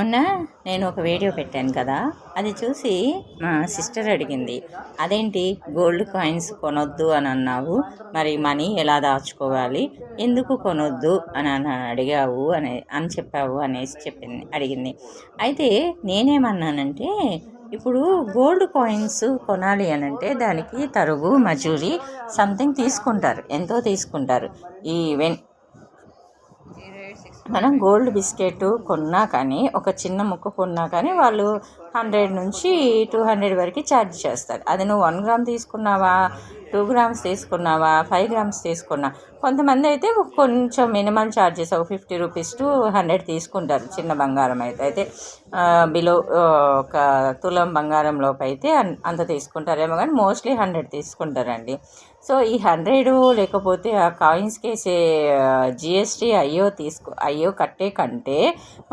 మొన్న నేను ఒక వీడియో పెట్టాను కదా, అది చూసి మా సిస్టర్ అడిగింది, అదేంటి గోల్డ్ కాయిన్స్ కొనొద్దు అని అన్నావు, మరి మనీ ఎలా దాచుకోవాలి, ఎందుకు కొనొద్దు అని అడిగావు అని చెప్పావు అనేసి అడిగింది. అయితే నేనేమన్నానంటే, ఇప్పుడు గోల్డ్ కాయిన్స్ కొనాలి అని అంటే దానికి తరుగు మజూరీ సంథింగ్ తీసుకుంటారు, ఎంతో తీసుకుంటారు. మనం గోల్డ్ బిస్కెట్ కొన్నా కానీ, ఒక చిన్న ముక్క కొన్నా కానీ వాళ్ళు 100 నుంచి 200 వరకు ఛార్జ్ చేస్తారు. అది నువ్వు 1 గ్రామ్ తీసుకున్నావా, 2 గ్రామ్స్ తీసుకున్నావా, 5 గ్రామ్స్ తీసుకున్నా, కొంతమంది అయితే కొంచెం మినిమల్ ఛార్జెస్ ఒక 50 రూపీస్ టు 100 తీసుకుంటారు చిన్న బంగారం అయితే బిలో ఒక తులం బంగారంలోపు అయితే అంత తీసుకుంటారేమో, కానీ మోస్ట్లీ 100 తీసుకుంటారండి. సో ఈ 100 లేకపోతే ఆ కాయిన్స్కి వేసే జిఎస్టీ అయ్యో కట్టే కంటే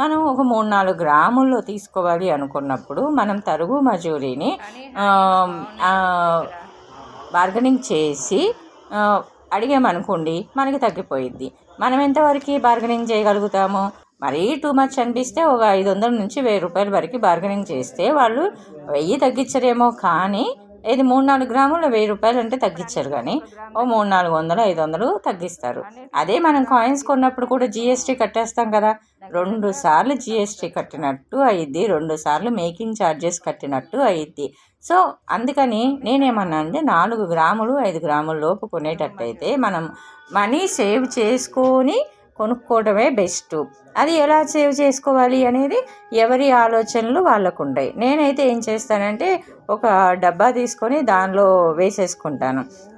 మనం ఒక 3-4 గ్రాముల్లో తీసుకోవాలి అనుకున్నప్పుడు మనం తరుగు మజూరీని బార్గెనింగ్ చేసి అడిగామనుకోండి, మనకి తగ్గిపోయిద్ది. మనం ఎంతవరకు బార్గెనింగ్ చేయగలుగుతాము? మరీ టూ మచ్ అనిపిస్తే ఒక 500 నుంచి 1000 రూపాయల వరకు బార్గెనింగ్ చేస్తే వాళ్ళు 1000 తగ్గించరేమో, కానీ ఇది 3-4 గ్రాములు 1000 రూపాయలు అంటే తగ్గించారు, కానీ ఓ 300-400-500 తగ్గిస్తారు. అదే మనం కాయిన్స్ కొన్నప్పుడు కూడా జిఎస్టీ కట్టేస్తాం కదా, 2 సార్లు జిఎస్టీ కట్టినట్టు అయ్యిద్ది, 2 సార్లు మేకింగ్ ఛార్జెస్ కట్టినట్టు అయ్యిద్ది. సో అందుకని నేనేమన్నా అంటే 4 గ్రాములు 5 గ్రాముల లోపు కొనేటట్టయితే మనం మనీ సేవ్ చేసుకొని కొనుక్కోవడమే బెస్ట్. అది ఎలా సేవ్ చేసుకోవాలి అనేది ఎవరి ఆలోచనలు వాళ్ళకు ఉంటాయి. నేనైతే ఏం చేస్తానంటే ఒక డబ్బా తీసుకొని దానిలో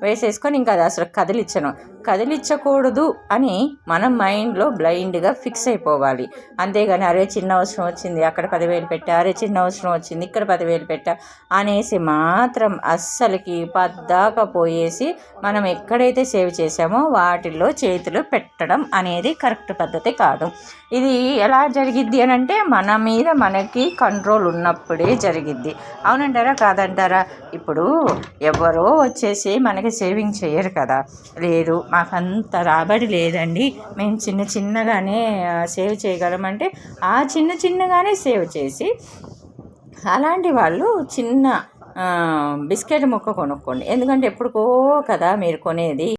వేసేసుకొని ఇంకా అది అసలు కదిలించకూడదు అని మనం మైండ్లో బ్లైండ్గా ఫిక్స్ అయిపోవాలి. అంతేగాని అరే చిన్న అవసరం వచ్చింది అక్కడ 10,000 పెట్టా, అరే చిన్న అవసరం వచ్చింది ఇక్కడ 10,000 పెట్టా అనేసి మాత్రం అస్సలకి పద్దాక పోయేసి మనం ఎక్కడైతే సేవ్ చేసామో వాటిల్లో చేతులు పెట్టడం అనేది కరెక్ట్ పద్ధతి కాదు. ఇది ఎలా జరిగిద్ది అని అంటే మన మీద మనకి కంట్రోల్ ఉన్నప్పుడే జరిగిద్ది. అవునంటారా కాదంటారా? ఇప్పుడు ఎవరో వచ్చేసి మనకి సేవింగ్ చేయరు కదా, లేదు మాకంత రాబడి లేదండి, మేము చిన్నగానే సేవ్ చేయగలమంటే ఆ చిన్నగానే సేవ్ చేసి అలాంటి వాళ్ళు చిన్న బిస్కెట్ ముక్క కొనుక్కోండి. ఎందుకంటే ఎప్పుడుకో కదా మీరు కొనేది.